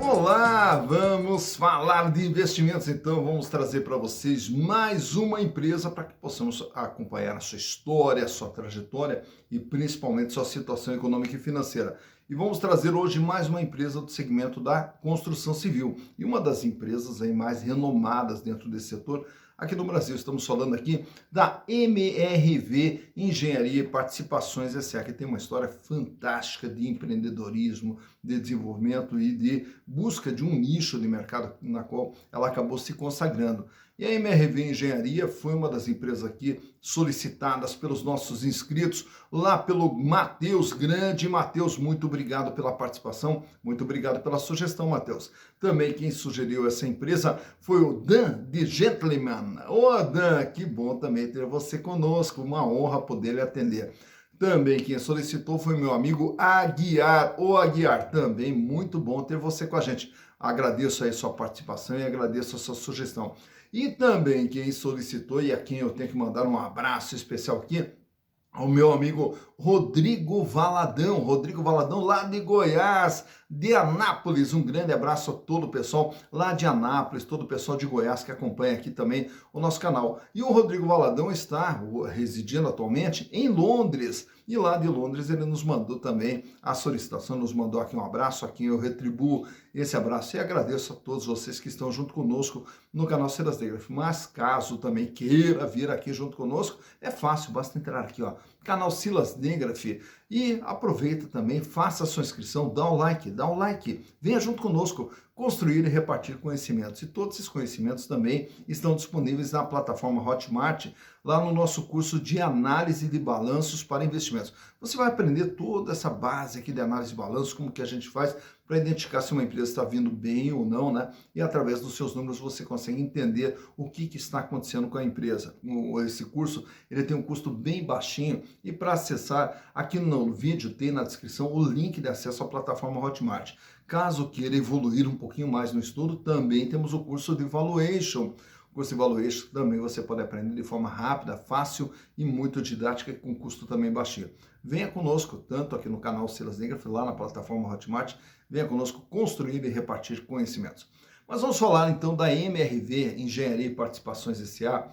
Olá, vamos falar de investimentos, então vamos trazer para vocês mais uma empresa para que possamos acompanhar a sua história, a sua trajetória e principalmente sua situação econômica e financeira. E vamos trazer hoje mais uma empresa do segmento da construção civil e uma das empresas aí mais renomadas dentro desse setor aqui no Brasil. Estamos falando aqui da MRV Engenharia e Participações S.A., que tem uma história fantástica de empreendedorismo, de desenvolvimento e de busca de um nicho de mercado na qual ela acabou se consagrando. E a MRV Engenharia foi uma das empresas aqui solicitadas pelos nossos inscritos, lá pelo Matheus Grande. Matheus, muito obrigado pela participação, muito obrigado pela sugestão, Matheus. Também quem sugeriu essa empresa foi o Dan de Gentleman. Ô Dan, que bom também ter você conosco, uma honra poder lhe atender. Também quem solicitou foi meu amigo Aguiar. Ô Aguiar, também muito bom ter você com a gente. Agradeço aí sua participação e agradeço a sua sugestão. E também quem solicitou e a quem eu tenho que mandar um abraço especial aqui, ao meu amigo Rodrigo Valadão lá de Goiás, de Anápolis. Um grande abraço a todo o pessoal lá de Anápolis, todo o pessoal de Goiás que acompanha aqui também o nosso canal. E o Rodrigo Valadão está residindo atualmente em Londres. E lá de Londres ele nos mandou também a solicitação, nos mandou aqui um abraço, a quem eu retribuo esse abraço e agradeço a todos vocês que estão junto conosco no canal Silas Degraf. Mas caso também queira vir aqui junto conosco, é fácil, basta entrar aqui, ó, canal Silas Degraf, e aproveita também, faça a sua inscrição, dá um like, venha junto conosco construir e repartir conhecimentos. E todos esses conhecimentos também estão disponíveis na plataforma Hotmart, lá no nosso curso de análise de balanços para investimentos. Você vai aprender toda essa base aqui de análise de balanços, como que a gente faz para identificar se uma empresa está vindo bem ou não, né? E através dos seus números você consegue entender o que está acontecendo com a empresa. Esse curso, ele tem um custo bem baixinho e para acessar, aqui no vídeo tem na descrição o link de acesso à plataforma Hotmart. Caso queira evoluir um pouquinho mais no estudo, também temos o curso de Valuation. O curso de Valuation também você pode aprender de forma rápida, fácil e muito didática, com custo também baixinho. Venha conosco, tanto aqui no canal Silas Degraf, lá na plataforma Hotmart, venha conosco construir e repartir conhecimentos. Mas vamos falar então da MRV Engenharia e Participações S.A.,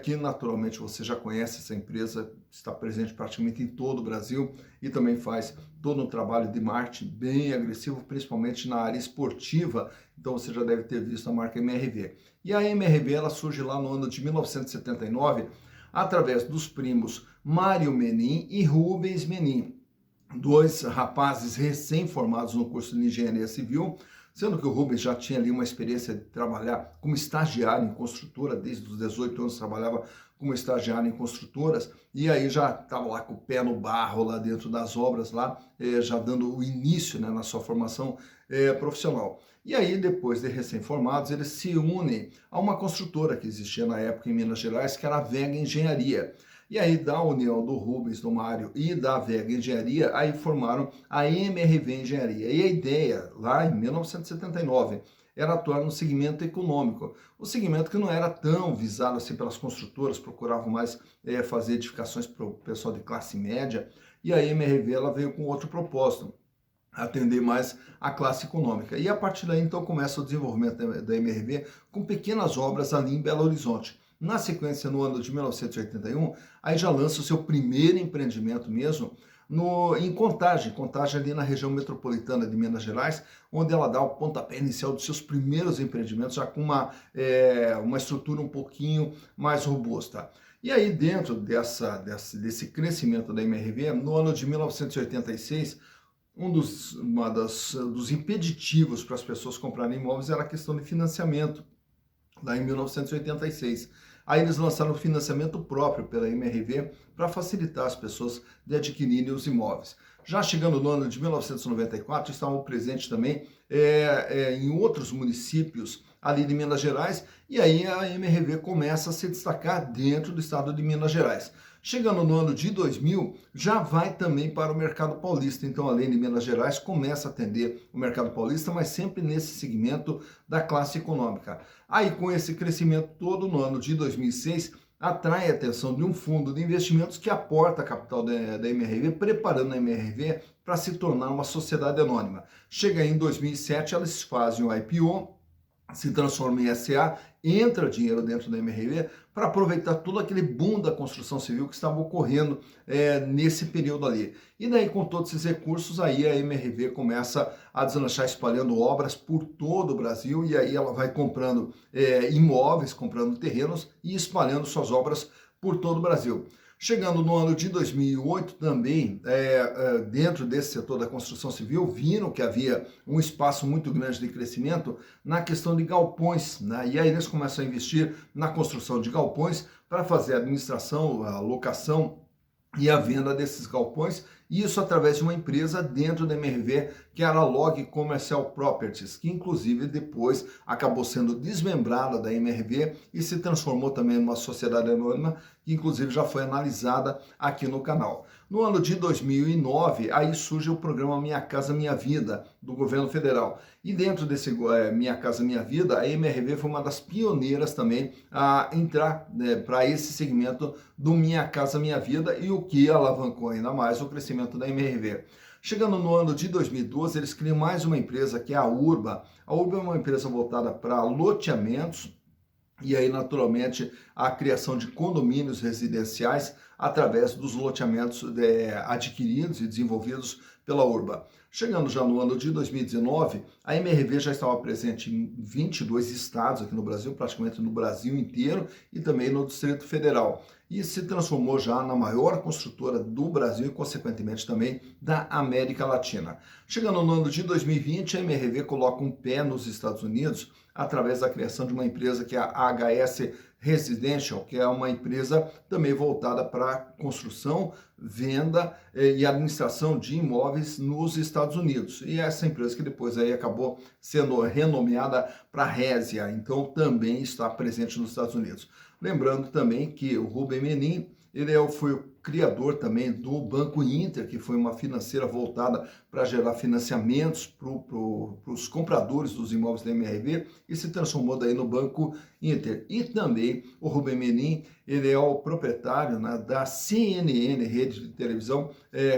que naturalmente você já conhece essa empresa, está presente praticamente em todo o Brasil e também faz todo um trabalho de marketing bem agressivo, principalmente na área esportiva, então você já deve ter visto a marca MRV. E a MRV ela surge lá no ano de 1979, através dos primos Mário Menin e Rubens Menin, dois rapazes recém-formados no curso de Engenharia Civil, sendo que o Rubens já tinha ali uma experiência de trabalhar como estagiário em construtora, desde os 18 anos trabalhava como estagiário em construtoras, e aí já estava lá com o pé no barro, lá dentro das obras, lá já dando o início, né, na sua formação profissional. E aí, depois de recém-formados, eles se unem a uma construtora que existia na época em Minas Gerais, que era a Vega Engenharia. E aí, da união do Rubens, do Mário e da Vega Engenharia, aí formaram a MRV Engenharia. E a ideia, lá em 1979, era atuar no segmento econômico. O segmento que não era tão visado assim pelas construtoras, procuravam mais fazer edificações para o pessoal de classe média. E a MRV ela veio com outro propósito, atender mais a classe econômica. E a partir daí, então, começa o desenvolvimento da MRV com pequenas obras ali em Belo Horizonte. Na sequência, no ano de 1981, aí já lança o seu primeiro empreendimento mesmo em Contagem ali na região metropolitana de Minas Gerais, onde ela dá o pontapé inicial dos seus primeiros empreendimentos, já com uma estrutura um pouquinho mais robusta. E aí, dentro desse crescimento da MRV, no ano de 1986, dos impeditivos para as pessoas comprarem imóveis era a questão de financiamento, lá em 1986. Aí eles lançaram o financiamento próprio pela MRV para facilitar as pessoas de adquirirem os imóveis. Já chegando no ano de 1994, estavam presentes também em outros municípios ali de Minas Gerais, e aí a MRV começa a se destacar dentro do estado de Minas Gerais. Chegando no ano de 2000, já vai também para o mercado paulista. Então, além de Minas Gerais, começa a atender o mercado paulista, mas sempre nesse segmento da classe econômica. Aí, com esse crescimento todo, no ano de 2006, atrai a atenção de um fundo de investimentos que aporta capital da MRV, preparando a MRV para se tornar uma sociedade anônima. Chega em 2007, eles fazem o IPO, se transforma em SA, entra dinheiro dentro da MRV para aproveitar todo aquele boom da construção civil que estava ocorrendo nesse período ali. E daí, com todos esses recursos, aí a MRV começa a deslanchar, espalhando obras por todo o Brasil, e aí ela vai comprando imóveis, comprando terrenos e espalhando suas obras por todo o Brasil. Chegando no ano de 2008 também, dentro desse setor da construção civil, viram que havia um espaço muito grande de crescimento na questão de galpões, né? E aí eles começam a investir na construção de galpões para fazer a administração, a locação e a venda desses galpões, e isso através de uma empresa dentro da MRV, que era a Log Commercial Properties, que inclusive depois acabou sendo desmembrada da MRV e se transformou também numa sociedade anônima, que inclusive já foi analisada aqui no canal. No ano de 2009, aí surge o programa Minha Casa Minha Vida, do governo federal. E dentro desse Minha Casa Minha Vida, a MRV foi uma das pioneiras também a entrar para esse segmento do Minha Casa Minha Vida, e o que alavancou ainda mais o crescimento da MRV. Chegando no ano de 2012, eles criam mais uma empresa, que é a Urba. A Urba é uma empresa voltada para loteamentos, e aí, naturalmente, a criação de condomínios residenciais através dos loteamentos adquiridos e desenvolvidos pela Urba. Chegando já no ano de 2019, a MRV já estava presente em 22 estados aqui no Brasil, praticamente no Brasil inteiro, e também no Distrito Federal. E se transformou já na maior construtora do Brasil e, consequentemente, também da América Latina. Chegando no ano de 2020, a MRV coloca um pé nos Estados Unidos através da criação de uma empresa que é a HS Residential, que é uma empresa também voltada para construção, venda e administração de imóveis nos Estados Unidos. E essa empresa que depois aí acabou sendo renomeada para Resia, então também está presente nos Estados Unidos. Lembrando também que o Rubem Menin, ele foi o criador também do Banco Inter, que foi uma financeira voltada para gerar financiamentos para os compradores dos imóveis da MRV, e se transformou daí no Banco Inter. E também o Rubem Menin, ele é o proprietário, né, da CNN, rede de televisão,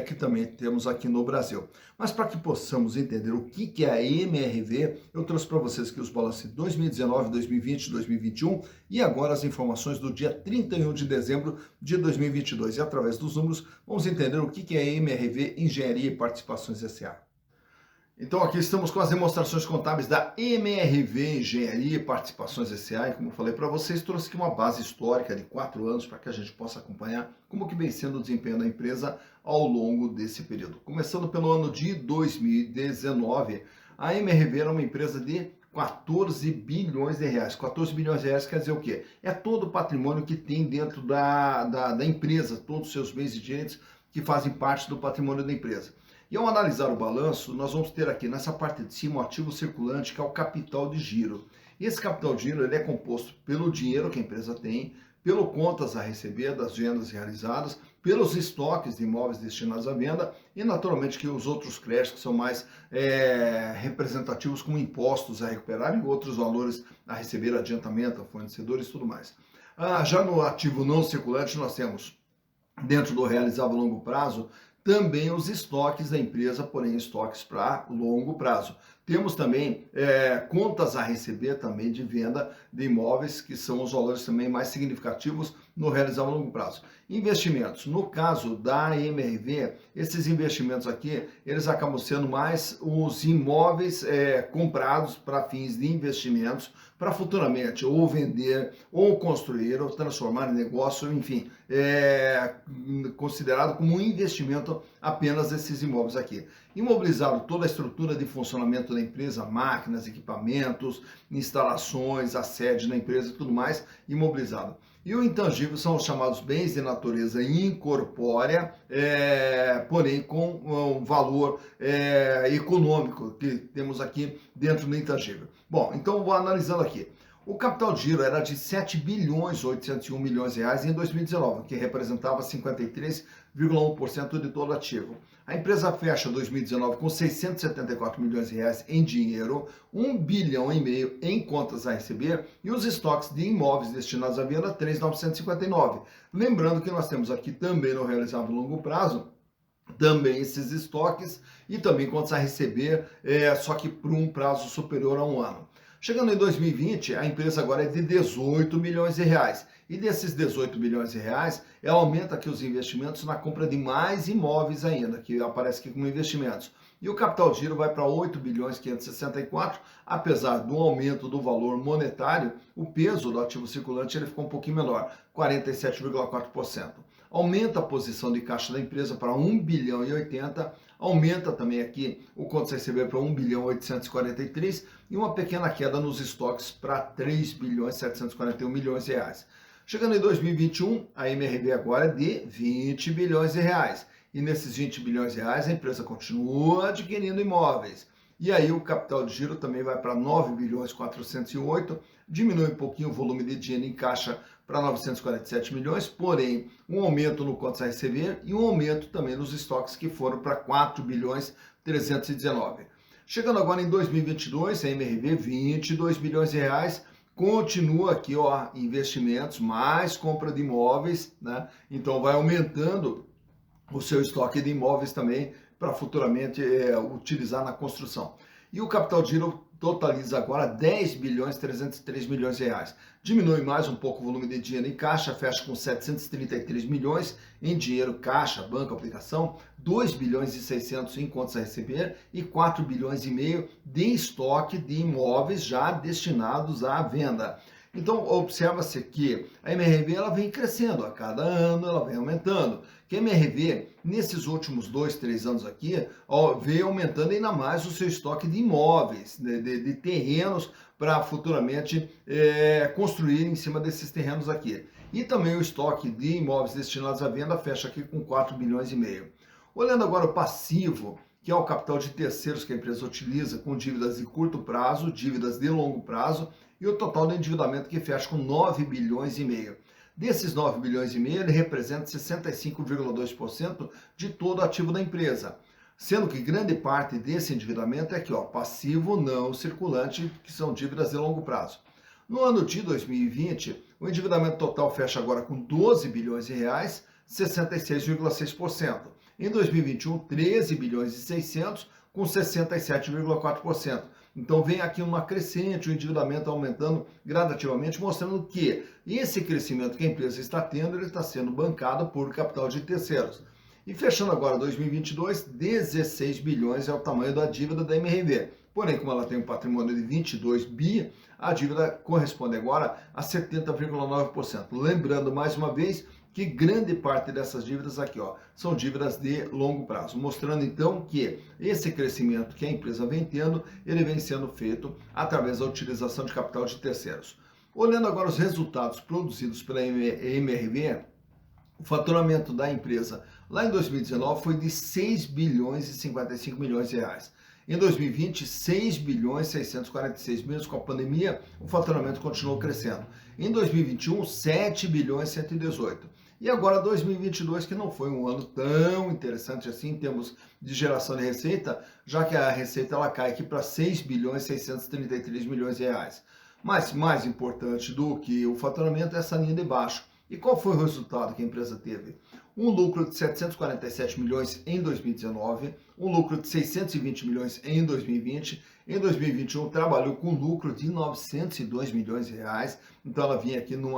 que também temos aqui no Brasil. Mas para que possamos entender o que é a MRV, eu trouxe para vocês aqui os balanços de 2019, 2020, 2021 e agora as informações do dia 31 de dezembro de 2022. E através dos números, vamos entender o que é a MRV Engenharia e Participações S.A. Então aqui estamos com as demonstrações contábeis da MRV Engenharia e Participações S.A. E como eu falei para vocês, trouxe aqui uma base histórica de 4 anos para que a gente possa acompanhar como que vem sendo o desempenho da empresa ao longo desse período. Começando pelo ano de 2019, a MRV era uma empresa de 14 bilhões de reais. 14 bilhões de reais quer dizer o quê? É todo o patrimônio que tem dentro da empresa, todos os seus bens e direitos que fazem parte do patrimônio da empresa. E ao analisar o balanço, nós vamos ter aqui nessa parte de cima o ativo circulante, que é o capital de giro. E esse capital de giro ele é composto pelo dinheiro que a empresa tem, pelo contas a receber das vendas realizadas, pelos estoques de imóveis destinados à venda e, naturalmente, que os outros créditos que são mais representativos, como impostos a recuperar e outros valores a receber, adiantamento a fornecedores e tudo mais. Já no ativo não circulante, nós temos, dentro do realizável a longo prazo, também os estoques da empresa, porém estoques para longo prazo. Temos também contas a receber também de venda de imóveis, que são os valores também mais significativos no realizável a longo prazo. Investimentos. No caso da MRV, esses investimentos aqui, eles acabam sendo mais os imóveis comprados para fins de investimentos, para futuramente ou vender, ou construir, ou transformar em negócio, enfim, considerado como um investimento apenas esses imóveis aqui. Imobilizado toda a estrutura de funcionamento da empresa, máquinas, equipamentos, instalações, a sede da empresa e tudo mais, imobilizado. E o intangível são os chamados bens de natureza incorpórea, porém com um valor econômico que temos aqui dentro do intangível. Bom, então vou analisando aqui. O capital de giro era de 7 bilhões 801 milhões de reais em 2019, que representava 2,1% de todo ativo. A empresa fecha 2019 com 674 milhões de reais em dinheiro, 1 bilhão e meio em contas a receber e os estoques de imóveis destinados à venda 3.959. Lembrando que nós temos aqui também no realizado longo prazo também esses estoques e também contas a receber, só que por um prazo superior a um ano. Chegando em 2020, a empresa agora é de 18 milhões de reais. E desses 18 milhões de reais, ela aumenta aqui os investimentos na compra de mais imóveis ainda, que aparece aqui como investimentos. E o capital de giro vai para 8 bilhões 564, apesar do aumento do valor monetário, o peso do ativo circulante ele ficou um pouquinho menor, 47,4%. Aumenta a posição de caixa da empresa para 1 bilhão e 80, aumenta também aqui o contas a receber para 1 bilhão 843 e uma pequena queda nos estoques para 3 bilhões 741 milhões de reais. Chegando em 2021, a MRV agora é de 20 bilhões de reais. E nesses 20 bilhões de reais, a empresa continua adquirindo imóveis. E aí o capital de giro também vai para 9 bilhões 408, diminui um pouquinho o volume de dinheiro em caixa para 947 milhões, porém um aumento no contas a receber e um aumento também nos estoques que foram para 4 bilhões 319. Chegando agora em 2022, a MRV 22 bilhões de reais, continua aqui, ó, investimentos, mais compra de imóveis, né? Então vai aumentando o seu estoque de imóveis também para futuramente utilizar na construção. E o capital de giro totaliza agora 10 bilhões 303 milhões de reais. Diminui mais um pouco o volume de dinheiro em caixa, fecha com 733 milhões em dinheiro, caixa, banco, aplicação, 2 bilhões e 600 em contas a receber e 4 bilhões e meio de estoque de imóveis já destinados à venda. Então, observa-se que a MRV ela vem crescendo, a cada ano ela vem aumentando. Que a MRV, nesses últimos 2, 3 anos aqui, veio aumentando ainda mais o seu estoque de imóveis, de terrenos, para futuramente construir em cima desses terrenos aqui. E também o estoque de imóveis destinados à venda fecha aqui com 4 bilhões e meio. Olhando agora o passivo, que é o capital de terceiros que a empresa utiliza com dívidas de curto prazo, dívidas de longo prazo, e o total de endividamento que fecha com 9 bilhões e meio. Desses 9 bilhões e meio, ele representa 65,2% de todo o ativo da empresa. Sendo que grande parte desse endividamento é aqui, ó, passivo não circulante, que são dívidas de longo prazo. No ano de 2020, o endividamento total fecha agora com 12 bilhões de reais, 66,6%. Em 2021, 13 bilhões e 600, com 67,4%. Então vem aqui uma crescente, o endividamento aumentando gradativamente, mostrando que esse crescimento que a empresa está tendo, ele está sendo bancado por capital de terceiros. E fechando agora 2022, 16 bilhões é o tamanho da dívida da MRV. Porém, como ela tem um patrimônio de 22 bi, a dívida corresponde agora a 70,9%. Lembrando mais uma vez que grande parte dessas dívidas aqui, ó, são dívidas de longo prazo, mostrando então que esse crescimento que a empresa vem tendo, ele vem sendo feito através da utilização de capital de terceiros. Olhando agora os resultados produzidos pela MRV, o faturamento da empresa lá em 2019 foi de 6 bilhões e 55 milhões de reais. Em 2020, 6 bilhões e 646 milhões, com a pandemia, o faturamento continuou crescendo. Em 2021, 7 bilhões e 118. E agora 2022, que não foi um ano tão interessante assim em termos de geração de receita, já que a receita ela cai aqui para 6 bilhões e 633 milhões de reais. Mas mais importante do que o faturamento é essa linha de baixo. E qual foi o resultado que a empresa teve? Um lucro de 747 milhões em 2019, um lucro de 620 milhões em 2020, em 2021 trabalhou com lucro de 902 milhões de reais, então ela vinha aqui num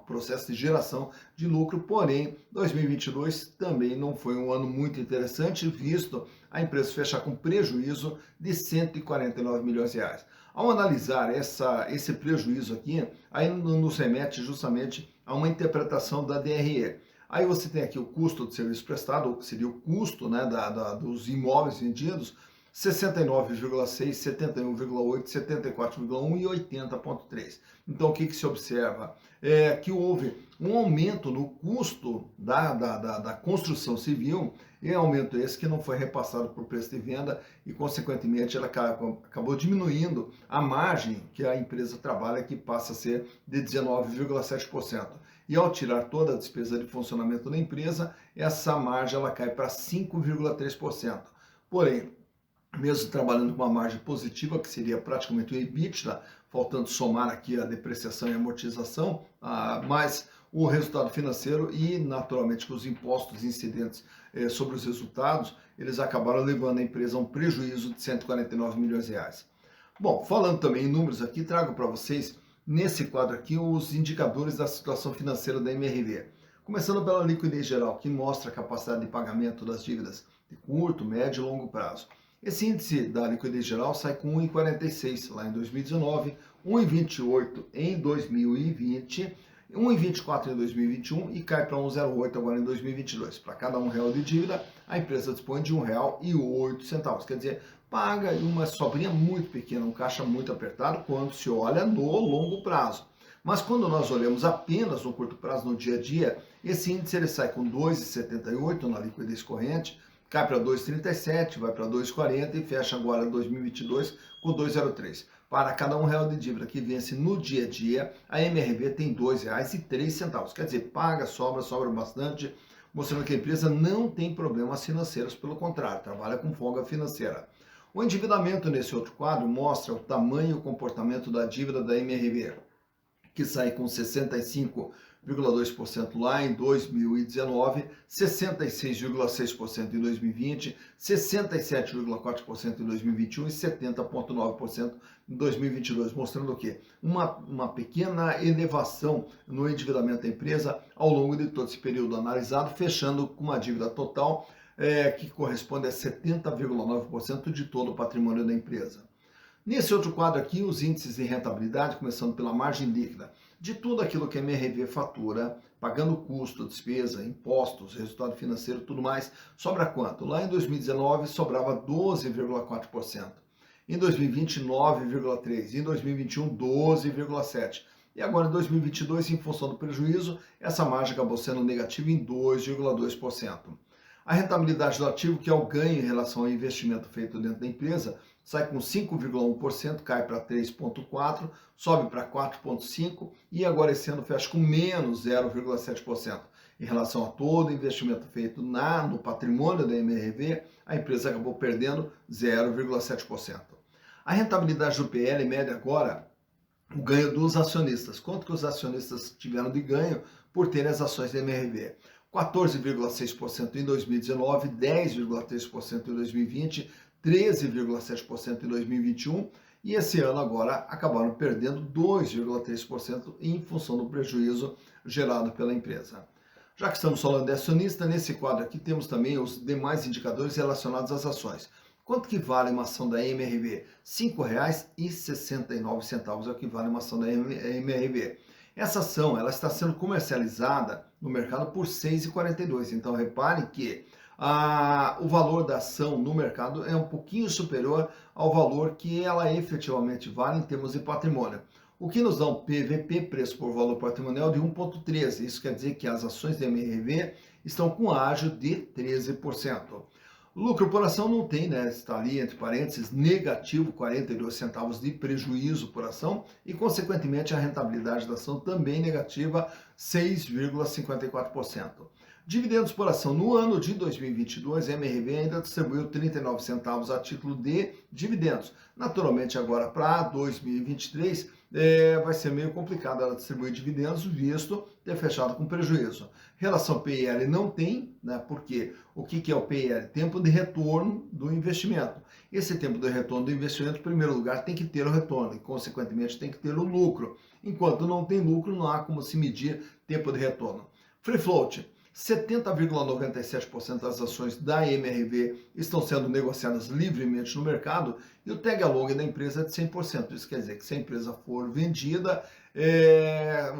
processo de geração de lucro, porém 2022 também não foi um ano muito interessante, visto a empresa fechar com prejuízo de 149 milhões de reais. Ao analisar esse prejuízo aqui, aí nos remete justamente a uma interpretação da DRE. Aí você tem aqui o custo de serviço prestado, ou que seria o custo, né, dos imóveis vendidos, 69,6, 71,8, 74,1 e 80,3. Então, o que se observa? É que houve um aumento no custo da construção civil, e aumento esse que não foi repassado por preço de venda e, consequentemente, ela acabou diminuindo a margem que a empresa trabalha, que passa a ser de 19,7%. e ao tirar toda a despesa de funcionamento da empresa, essa margem ela cai para 5,3%. Porém, mesmo trabalhando com uma margem positiva, que seria praticamente o EBITDA, faltando somar aqui a depreciação e amortização, mais o resultado financeiro e, naturalmente, com os impostos incidentes sobre os resultados, eles acabaram levando a empresa a um prejuízo de 149 milhões de reais. Bom, falando também em números aqui, trago para vocês, nesse quadro aqui, os indicadores da situação financeira da MRV. Começando pela liquidez geral, que mostra a capacidade de pagamento das dívidas de curto, médio e longo prazo. Esse índice da liquidez geral sai com 1,46 lá em 2019, 1,28 em 2020, 1,24 em 2021 e cai para 1,08 agora em 2022. Para cada R$1 de dívida, a empresa dispõe de R$1,08. Quer dizer, paga uma sobrinha muito pequena, um caixa muito apertado quando se olha no longo prazo. Mas quando nós olhamos apenas no curto prazo, no dia a dia, esse índice ele sai com 2,78 na liquidez corrente, cai para 2,37, vai para 2,40 e fecha agora 2022 com 2,03. Para cada R$1 de dívida que vence no dia a dia, a MRV tem R$2,03. Quer dizer, paga, sobra bastante, mostrando que a empresa não tem problemas financeiros, pelo contrário, trabalha com folga financeira. O endividamento nesse outro quadro mostra o tamanho e o comportamento da dívida da MRV, que sai com 65,2% lá em 2019, 66,6% em 2020, 67,4% em 2021 e 70,9% em 2022, mostrando o quê? Uma pequena elevação no endividamento da empresa ao longo de todo esse período analisado, fechando com uma dívida total que corresponde a 70,9% de todo o patrimônio da empresa. Nesse outro quadro aqui, os índices de rentabilidade, começando pela margem líquida, de tudo aquilo que a MRV fatura, pagando custo, despesa, impostos, resultado financeiro, tudo mais, sobra quanto? Lá em 2019 sobrava 12,4%, em 2020 9,3%, em 2021 12,7%. E agora em 2022, em função do prejuízo, essa margem acabou sendo negativa em 2,2%. A rentabilidade do ativo, que é o ganho em relação ao investimento feito dentro da empresa, sai com 5,1%, cai para 3,4%, sobe para 4,5% e agora esse ano fecha com menos 0,7%. Em relação a todo o investimento feito no patrimônio da MRV, a empresa acabou perdendo 0,7%. A rentabilidade do PL mede agora o ganho dos acionistas. Quanto que os acionistas tiveram de ganho por terem as ações da MRV? 14,6% em 2019, 10,3% em 2020, 13,7% em 2021 e esse ano agora acabaram perdendo 2,3% em função do prejuízo gerado pela empresa. Já que estamos falando de acionista, nesse quadro aqui temos também os demais indicadores relacionados às ações. Quanto que vale uma ação da MRV? R$ 5,69 é o que vale uma ação da MRV. Essa ação ela está sendo comercializada no mercado por R$ 6,42. Então reparem que o valor da ação no mercado é um pouquinho superior ao valor que ela efetivamente vale em termos de patrimônio. O que nos dá um PVP, preço por valor patrimonial, de 1,13. Isso quer dizer que as ações da MRV estão com ágio de 13%. Lucro por ação não tem, né? Está ali entre parênteses, negativo, 42 centavos de prejuízo por ação e, consequentemente, a rentabilidade da ação também negativa, 6,54%. Dividendos por ação. No ano de 2022, a MRV ainda distribuiu 39 centavos a título de dividendos. Naturalmente, agora para 2023, vai ser meio complicado ela distribuir dividendos, visto ter fechado com prejuízo. Relação PIL não tem, né? Porque o que é o PIL? Tempo de retorno do investimento. Esse tempo de retorno do investimento, em primeiro lugar, tem que ter o retorno e, consequentemente, tem que ter o lucro. Enquanto não tem lucro, não há como se medir tempo de retorno. Free float. 70,97% das ações da MRV estão sendo negociadas livremente no mercado e o tag along da empresa é de 100%. Isso quer dizer que se a empresa for vendida,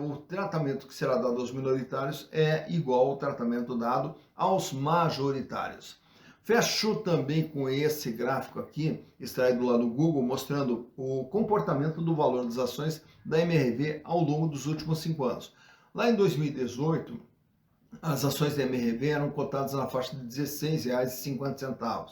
o tratamento que será dado aos minoritários é igual ao tratamento dado aos majoritários. Fecho também com esse gráfico aqui, extraído lá no Google, mostrando o comportamento do valor das ações da MRV ao longo dos últimos 5 anos. Lá em 2018, as ações da MRV eram cotadas na faixa de R$ 16,50.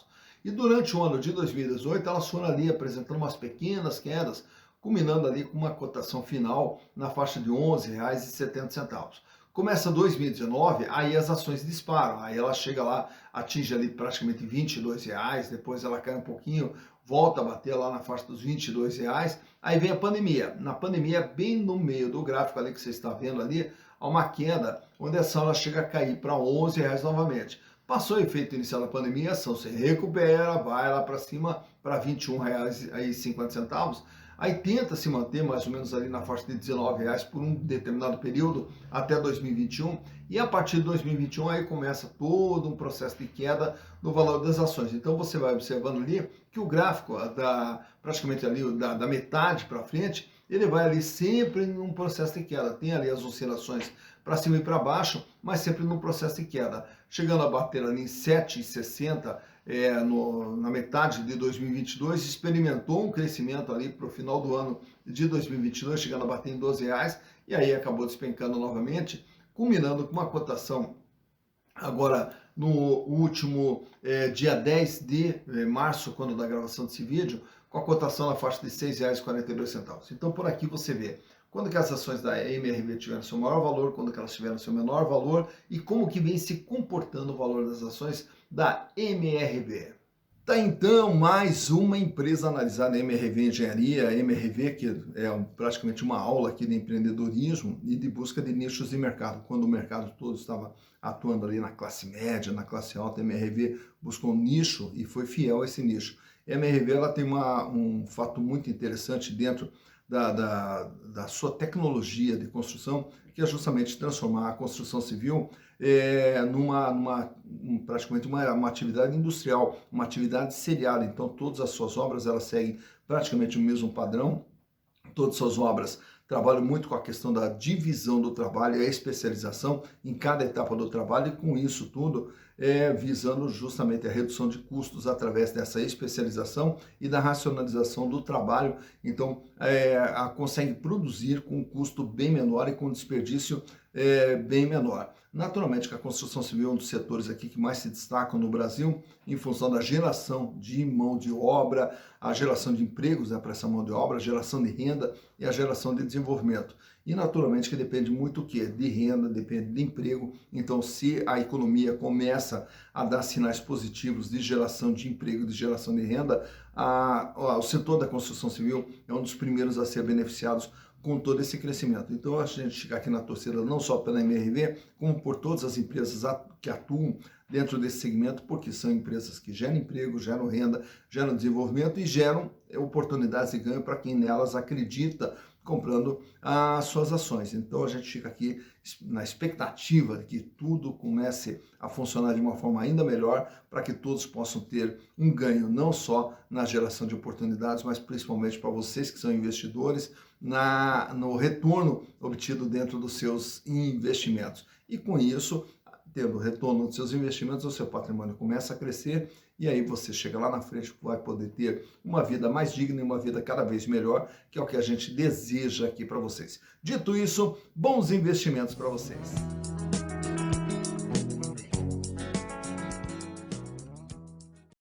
E durante o ano de 2018, elas foram ali apresentando umas pequenas quedas, culminando ali com uma cotação final na faixa de R$ 11,70. Começa 2019, aí as ações disparam, aí ela chega lá, atinge ali praticamente R$ 22, depois ela cai um pouquinho, volta a bater lá na faixa dos R$ 22, aí vem a pandemia. Na pandemia, bem no meio do gráfico ali que você está vendo ali, há uma queda, onde a ação ela chega a cair para R$ 11 novamente. Passou o efeito inicial da pandemia, a ação se recupera, vai lá para cima para R$ 21,50. Aí tenta se manter mais ou menos ali na faixa de R$ 19 por um determinado período até 2021. E a partir de 2021 aí começa todo um processo de queda no valor das ações. Então você vai observando ali que o gráfico praticamente ali da metade para frente, ele vai ali sempre num processo de queda. Tem ali as oscilações para cima e para baixo, mas sempre num processo de queda. Chegando a bater ali em 7,60 na metade de 2022, experimentou um crescimento ali para o final do ano de 2022, chegando a bater em R$ 12, e aí acabou despencando novamente, culminando com uma cotação agora no último dia 10 de março, quando da gravação desse vídeo, com a cotação na faixa de R$ 6,42. Então por aqui você vê quando que as ações da MRV tiveram seu maior valor, quando que elas tiveram seu menor valor e como que vem se comportando o valor das ações da MRV. Tá então mais uma empresa analisada, a MRV Engenharia, a MRV que é praticamente uma aula aqui de empreendedorismo e de busca de nichos de mercado. Quando o mercado todo estava atuando ali na classe média, na classe alta, a MRV buscou um nicho e foi fiel a esse nicho. A MRV ela tem um fato muito interessante dentro da sua tecnologia de construção, que é justamente transformar a construção civil praticamente uma atividade industrial, uma atividade seriada. Então todas as suas obras elas seguem praticamente o mesmo padrão, todas as suas obras trabalham muito com a questão da divisão do trabalho e a especialização em cada etapa do trabalho, e com isso tudo visando justamente a redução de custos através dessa especialização e da racionalização do trabalho. Então, consegue produzir com um custo bem menor e com um desperdício bem menor. Naturalmente que a construção civil é um dos setores aqui que mais se destacam no Brasil, em função da geração de mão de obra, a geração de empregos para essa mão de obra, a geração de renda e a geração de desenvolvimento. E naturalmente que depende muito o quê? De renda, depende de emprego. Então, se a economia começa a dar sinais positivos de geração de emprego, de geração de renda, o setor da construção civil é um dos primeiros a ser beneficiados com todo esse crescimento. Então, a gente fica aqui na torcida não só pela MRV, como por todas as empresas que atuam dentro desse segmento, porque são empresas que geram emprego, geram renda, geram desenvolvimento e geram oportunidades de ganho para quem nelas acredita, comprando as suas ações. Então a gente fica aqui na expectativa de que tudo comece a funcionar de uma forma ainda melhor, para que todos possam ter um ganho não só na geração de oportunidades, mas principalmente para vocês que são investidores, no retorno obtido dentro dos seus investimentos. E com isso, tendo retorno dos seus investimentos, o seu patrimônio começa a crescer, e aí você chega lá na frente, vai poder ter uma vida mais digna e uma vida cada vez melhor, que é o que a gente deseja aqui para vocês. Dito isso, bons investimentos para vocês.